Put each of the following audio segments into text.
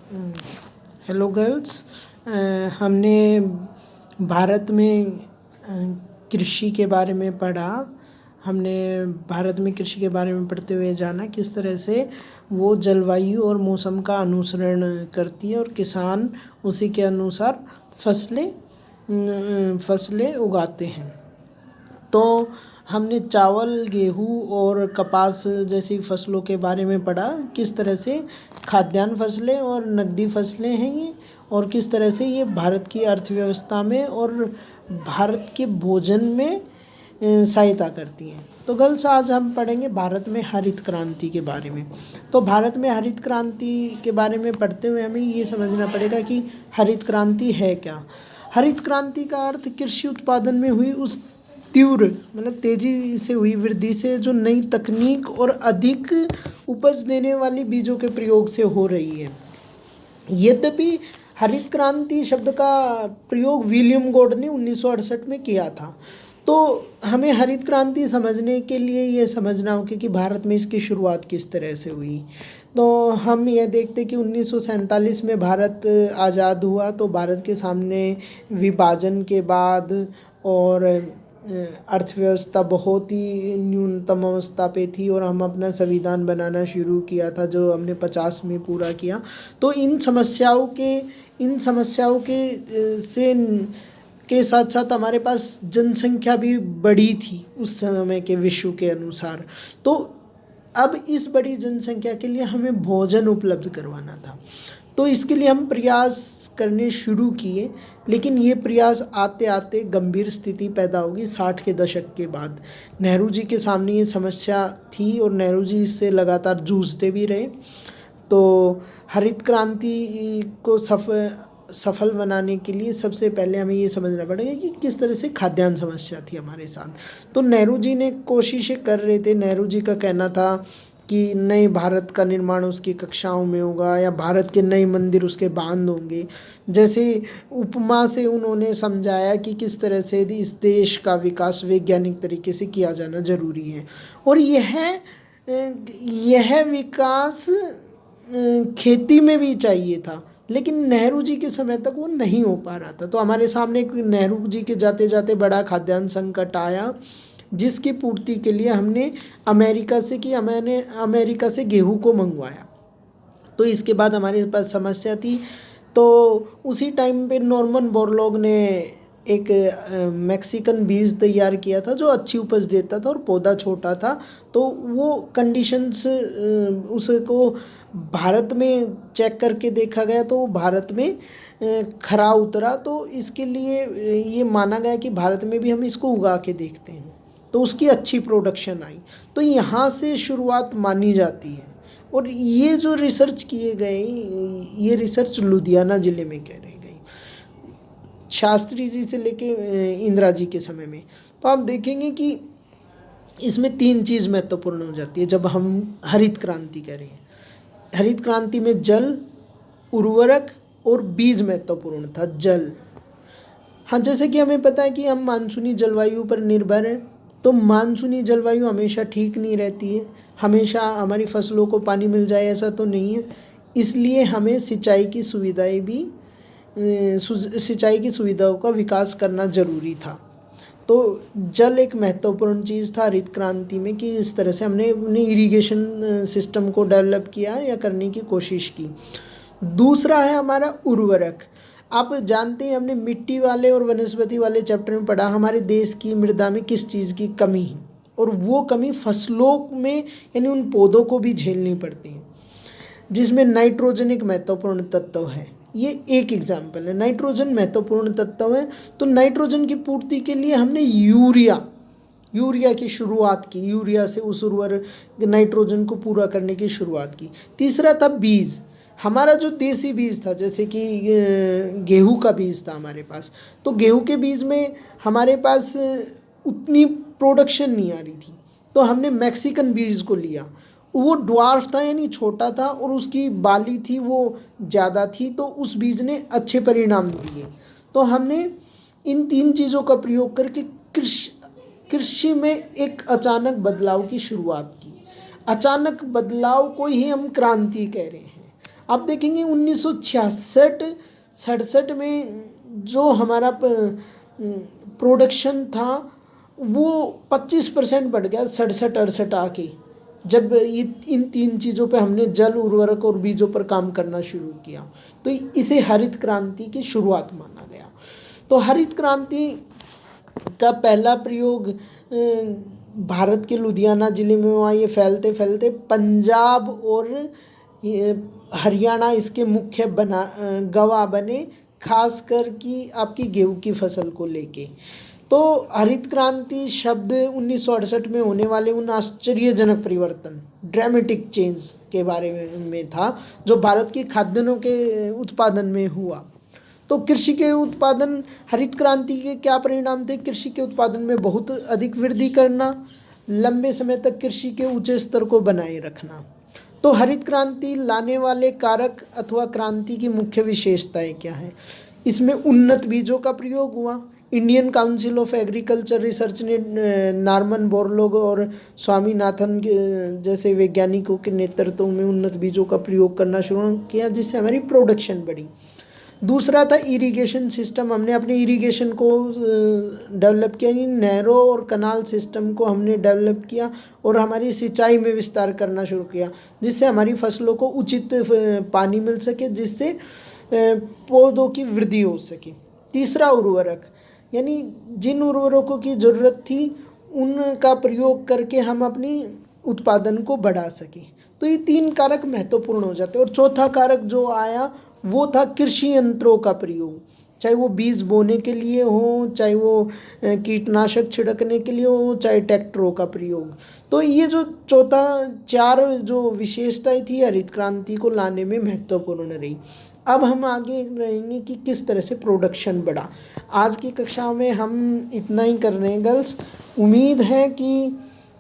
Hello girls. हमने भारत में कृषि के बारे में पढ़ा। हमने भारत में कृषि के बारे में पढ़ते हुए जाना किस तरह से वो जलवायु और मौसम का अनुसरण करती है और किसान उसी के अनुसार फसलें उगाते हैं। तो हमने चावल, गेहूँ और कपास जैसी फसलों के बारे में पढ़ा, किस तरह से खाद्यान्न फसलें और नकदी फसलें हैं ये, और किस तरह से ये भारत की अर्थव्यवस्था में और भारत के भोजन में सहायता करती हैं। तो गर्ल्स, आज हम पढ़ेंगे भारत में हरित क्रांति के बारे में। तो भारत में हरित क्रांति के बारे में पढ़ते हुए हमें ये समझना पड़ेगा कि हरित क्रांति है क्या। हरित क्रांति का अर्थ कृषि उत्पादन में हुई उस तीव्र तेजी से हुई वृद्धि से जो नई तकनीक और अधिक उपज देने वाली बीजों के प्रयोग से हो रही है। यद्यपि हरित क्रांति शब्द का प्रयोग विलियम गॉड ने 1968 में किया था। तो हमें हरित क्रांति समझने के लिए ये समझना होगा कि भारत में इसकी शुरुआत किस तरह से हुई। तो हम यह देखते कि 1947 में भारत आज़ाद हुआ। तो भारत के सामने विभाजन के बाद और अर्थव्यवस्था बहुत ही न्यूनतम अवस्था पे थी और हम अपना संविधान बनाना शुरू किया था जो हमने 50 में पूरा किया। तो इन समस्याओं के साथ साथ हमारे पास जनसंख्या भी बड़ी थी उस समय के विश्व के अनुसार। तो अब इस बड़ी जनसंख्या के लिए हमें भोजन उपलब्ध करवाना था। तो इसके लिए हम प्रयास करने शुरू किए, लेकिन ये प्रयास आते आते गंभीर स्थिति पैदा होगी 60 के दशक के बाद। नेहरू जी के सामने ये समस्या थी और नेहरू जी इससे लगातार जूझते भी रहे। तो हरित क्रांति को सफल बनाने के लिए सबसे पहले हमें ये समझना पड़ेगा कि किस तरह से खाद्यान्न समस्या थी हमारे साथ। तो नेहरू जी ने कोशिशें कर रहे थे। नेहरू जी का कहना था कि नए भारत का निर्माण उसकी कक्षाओं में होगा या भारत के नए मंदिर उसके बांध होंगे। जैसे उपमा से उन्होंने समझाया कि किस तरह से इस देश का विकास वैज्ञानिक तरीके से किया जाना जरूरी है और यह विकास खेती में भी चाहिए था, लेकिन नेहरू जी के समय तक वो नहीं हो पा रहा था। तो हमारे सामने नेहरू जी के जाते जाते बड़ा खाद्यान्न संकट आया, जिसकी पूर्ति के लिए हमने अमेरिका से गेहूं को मंगवाया। तो इसके बाद हमारे पास समस्या थी। तो उसी टाइम पे नॉर्मन बोरलॉग ने एक मैक्सिकन बीज तैयार किया था जो अच्छी उपज देता था और पौधा छोटा था। तो वो कंडीशंस उसको भारत में चेक करके देखा गया तो भारत में खरा उतरा। तो इसके लिए ये माना गया कि भारत में भी हम इसको उगा के देखते हैं, तो उसकी अच्छी प्रोडक्शन आई। तो यहाँ से शुरुआत मानी जाती है। और ये जो रिसर्च किए गए, ये रिसर्च लुधियाना ज़िले में कर रही गई, शास्त्री जी से लेके इंदिरा जी के समय में। तो आप देखेंगे कि इसमें 3 चीज़ महत्वपूर्ण हो जाती है जब हम हरित क्रांति करें। हरित क्रांति में जल, उर्वरक और बीज महत्वपूर्ण था। जल, हाँ, जैसे कि हमें पता है कि हम मानसूनी जलवायु पर निर्भर हैं। तो मानसूनी जलवायु हमेशा ठीक नहीं रहती है, हमेशा हमारी फसलों को पानी मिल जाए ऐसा तो नहीं है। इसलिए हमें सिंचाई की सुविधाओं का विकास करना ज़रूरी था। तो जल एक महत्वपूर्ण चीज़ था हरित क्रांति में कि इस तरह से हमने अपने इरिगेशन सिस्टम को डेवलप किया या करने की कोशिश की। दूसरा है हमारा उर्वरक। आप जानते हैं, हमने मिट्टी वाले और वनस्पति वाले चैप्टर में पढ़ा हमारे देश की मृदा में किस चीज़ की कमी है, और वो कमी फसलों में यानी उन पौधों को भी झेलनी पड़ती है, जिसमें नाइट्रोजन एक महत्वपूर्ण तत्व है। ये एक एग्जाम्पल है, नाइट्रोजन महत्वपूर्ण तत्व है। तो नाइट्रोजन की पूर्ति के लिए हमने यूरिया की शुरुआत की, यूरिया से उस उर्वरक नाइट्रोजन को पूरा करने की शुरुआत की। तीसरा था बीज। हमारा जो देसी बीज था, जैसे कि गेहूं का बीज था हमारे पास, तो गेहूं के बीज में हमारे पास उतनी प्रोडक्शन नहीं आ रही थी। तो हमने मैक्सिकन बीज को लिया, वो ड्वार्फ था यानी छोटा था और उसकी बाली थी वो ज़्यादा थी, तो उस बीज ने अच्छे परिणाम दिए। तो हमने इन 3 चीज़ों का प्रयोग करके कृषि में एक अचानक बदलाव की शुरुआत की। अचानक बदलाव को ही हम क्रांति कह रहे हैं। आप देखेंगे 1966-67 में जो हमारा प्रोडक्शन था वो 25% बढ़ गया 67-68 आके, जब इन 3 चीज़ों पे हमने जल, उर्वरक और बीजों पर काम करना शुरू किया। तो इसे हरित क्रांति की शुरुआत माना गया। तो हरित क्रांति का पहला प्रयोग भारत के लुधियाना ज़िले में हुआ। ये फैलते फैलते पंजाब और हरियाणा इसके मुख्य गवाह बने, खासकर कि आपकी गेहूं की फसल को लेके। तो हरित क्रांति शब्द 1968 में होने वाले उन आश्चर्यजनक परिवर्तन, ड्रामेटिक चेंज के बारे में था जो भारत की खाद्यान्नों के उत्पादन में हुआ। तो कृषि के उत्पादन, हरित क्रांति के क्या परिणाम थे? कृषि के उत्पादन में बहुत अधिक वृद्धि करना, लंबे समय तक कृषि के ऊंचे स्तर को बनाए रखना। तो हरित क्रांति लाने वाले कारक अथवा क्रांति की मुख्य विशेषताएं क्या हैं? इसमें उन्नत बीजों का प्रयोग हुआ। Indian council of agriculture research ने नॉर्मन बोरलॉग और स्वामीनाथन जैसे वैज्ञानिकों के नेतृत्व में उन्नत बीजों का प्रयोग करना शुरू किया, जिससे हमारी प्रोडक्शन बढ़ी। दूसरा था इरिगेशन सिस्टम। हमने अपने इरिगेशन को डेवलप किया, नहरों और कनाल सिस्टम को हमने डेवलप किया और हमारी सिंचाई में विस्तार करना शुरू किया, जिससे हमारी फसलों को उचित पानी मिल सके, जिससे पौधों की वृद्धि हो सके। तीसरा उर्वरक, यानी जिन उर्वरकों की ज़रूरत थी उनका प्रयोग करके हम अपनी उत्पादन को बढ़ा सकें। तो ये 3 कारक महत्वपूर्ण हो जाते हैं। और चौथा कारक जो आया वो था कृषि यंत्रों का प्रयोग, चाहे वो बीज बोने के लिए हो, चाहे वो कीटनाशक छिड़कने के लिए हो, चाहे ट्रैक्टरों का प्रयोग। तो ये जो 4 जो विशेषताएं थी हरित क्रांति को लाने में महत्वपूर्ण रही। अब हम आगे रहेंगे कि किस तरह से प्रोडक्शन बढ़ा। आज की कक्षा में हम इतना ही कर रहे हैं गर्ल्स। उम्मीद है कि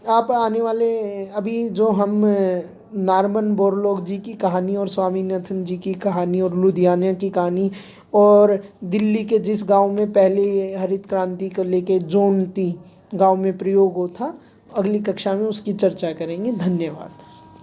आप आने वाले, अभी जो हम नॉर्मन बोरलॉग जी की कहानी और स्वामीनाथन जी की कहानी और लुधियाना की कहानी और दिल्ली के जिस गांव में पहले हरित क्रांति को लेके जोंती गांव में प्रयोग होता, अगली कक्षा में उसकी चर्चा करेंगे। धन्यवाद।